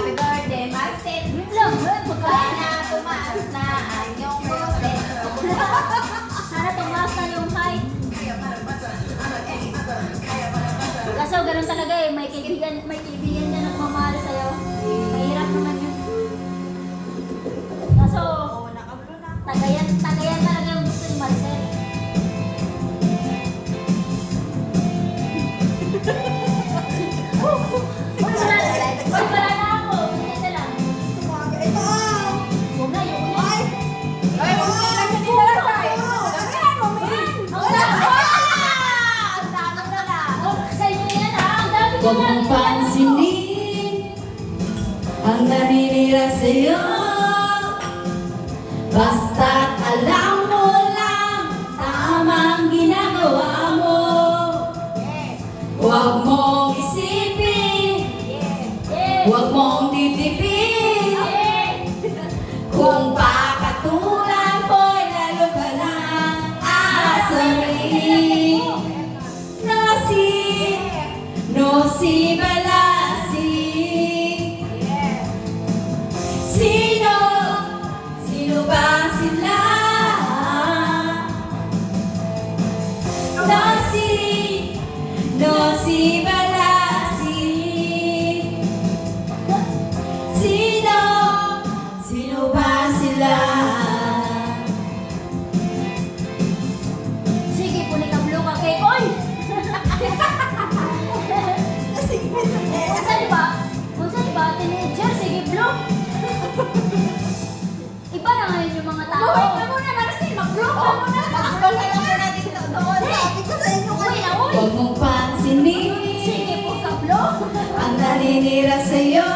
Happy birthday, Maxine. Yun lang, Sana tumaas na ang iyong bote. Sana tumaas na yung height. Kaso ganun talaga eh, may kaibigan na nagmamahal sa'yo. Mahirap naman yun. Kaso, tagayan talaga yung gusto ni Marcel. Wala na ako. Hindi na lang. Huwag na, yung ulit. Ay, huwag mo lang hindi na lang tayo. Gamihan mo, man. Ang dami! Ang dami na na. Sa inyo yan ha, ang dami Huwag mong pansinin ang naninira sa'yo. Basta't alam mo lang tamang ginagawa mo. Huwag mong isipin, huwag mong titipin. Kung pakatulan mo'y lalo ka lang aasarin. No si Balasi. Sino ba sila? No si Balasi. Sino ba sila? Sige, punin ang blue ka kay Oy! Kung saan ba? Teenager, sige blue! Iba na ngayon yung mga tao. Wait ka muna, Maxine. Mag-block ka muna. Mag-block ka lang muna dito. Doon. Sabi ko sa inyo Uy na, uy! Huwag mong pansinin Sige po ka blue! ang naninira sa'yo.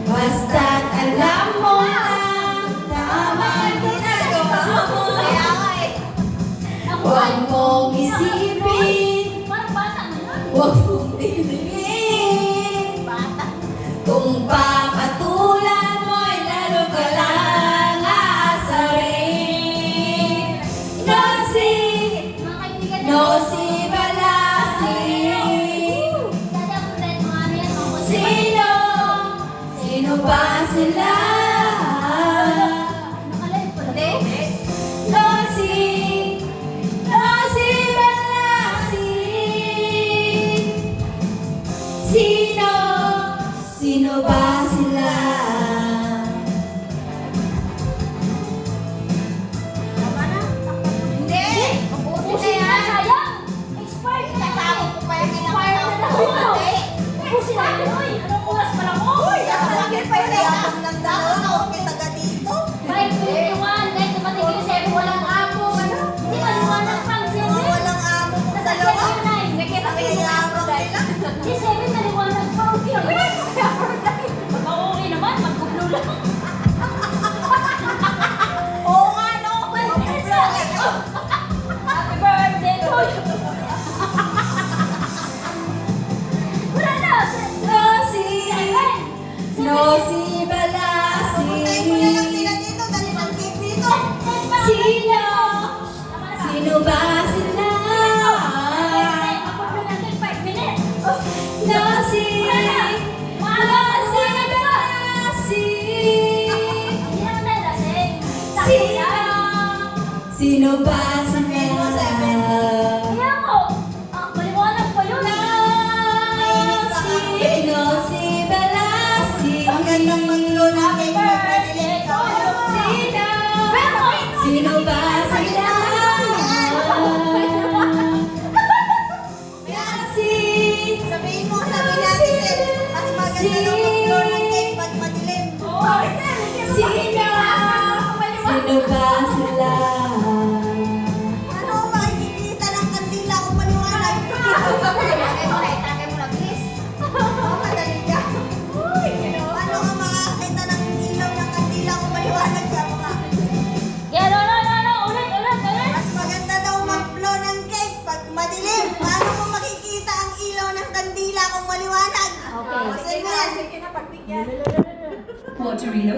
Basta't alam mo lang tamang ginagawa mo. Kaya nga eh. Huwag mong isipin, Parang bata na yun. huwag mong titingin. Bata. Kung papatulan mo'y lalo ka lang aasarin. Mga kaibigan na. No si Balasi. Sada po dahil mga ano yan, mga konti. Sino ba sila? Nakalive pala. Hindi. No si Balasi. Sino ba sila? Tama na. Hindi. Ubusin na Ubusin na, yan. sayang! Expired na. Kasama ko pa yung Expired na daw yun. Hindi. Ubusin na yun. Uy, anong oras pa lang? Uy! Kasama pa yun. Yabang ng dalawa. Okay, taga dito. 5:51, kahit dumating yung 7, walang amo. Hindi maliwanag pang 7. Mga walang amo mo Nasa dalawa. 9. Sige, sabihin niya ako nila. Di 7 maliwanag pa. Okay. Okay naman, mag-blue lang. Oo nga, no. Happy birthday to you. Wala na. No si Balasi. Puntahin mo na lang sila dito. Dali ng cake dito. Sino ba sila? Mag-blue lang din 5 minutes. No si Balasi. Hindi naman tayo lasing. Sino ba Sabihin mo, seven. sila? Kaya mo, maliwanag pa yun. Sino si Balasi? Ang gandang maglo na cake mo. Pwede Birthday to you. Sino ba